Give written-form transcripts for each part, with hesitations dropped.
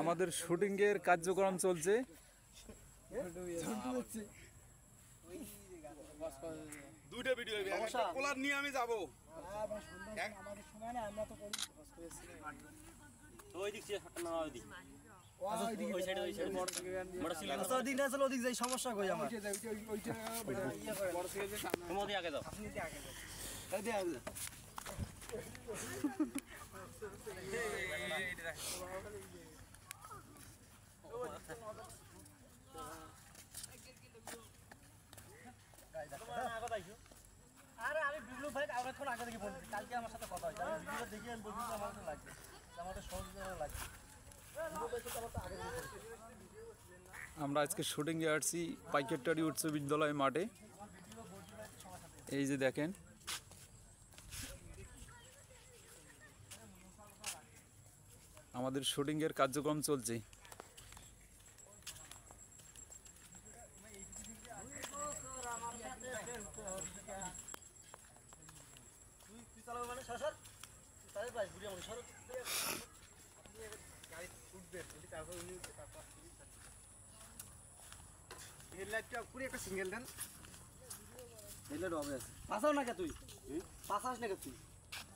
আমাদের শুটিং এর কার্যক্রম চলছে। দুইটা ভিডিও হবে, একটা কোলার নিয়ে আমি যাব। আমাদের সময় না, আমরা তো করি ওই দিক না ওই দিক ওই সাইডে মোটর সিলিং আচ্ছা ওদিক না চলো, ওদিক যাই, সমস্যা কই আমার। তুমি ওদিকে আগে যাও আপনি দিয়ে আগে যান। এই দে আগে আরে আমি বিপ্লব ভাই অনেকক্ষণ আগে থেকে বলছি, কালকে আমার সাথে কথা হয়েছে, আমি ভিডিও দেখে আমি বলছি যে আমার তো লাগবে, আমাদের সহযোগিতা লাগবে। আমরা আজকে শুটিং এ আসছি পাইকেরটারি উচ্চ বিদ্যালয় মাঠে। এই যে দেখেন, আমাদের শুটিং এর কার্যক্রম চলছে। তুই চালাবো মানে সর তাহলে প্রাইস বুড়ি আমাকে সর গাড়ি উঠবে, তারপর উনি তারপর হেডলাইটটা পুরো একটা সিঙ্গেল দেন। হেডলাইট হবে। পাসাও না কে তুই, পাসাস না কে তুই?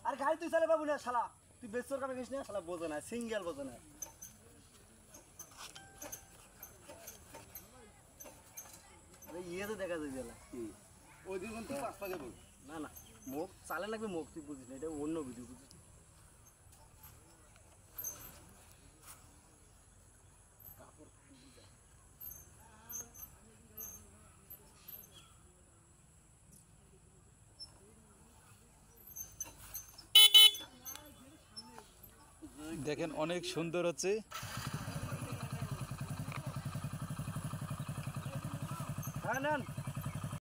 আর গাড়ি তুই চালে পাবো না শালা, তুই বেচর কামে গেছিস না শালা, বোঝে না, সিঙ্গেল বোঝে না। আরে ইয়ে তো দেখা যায় গেলা ওই দিন কিন্তু পাঁচটা যাবো। না না, মুখ চালে লাগবে, মুখ তুই বুঝিস না, এটা অন্য ভিডিও বুঝিস। দেখেন অনেক সুন্দর হচ্ছে। হ্যাঁ নেন।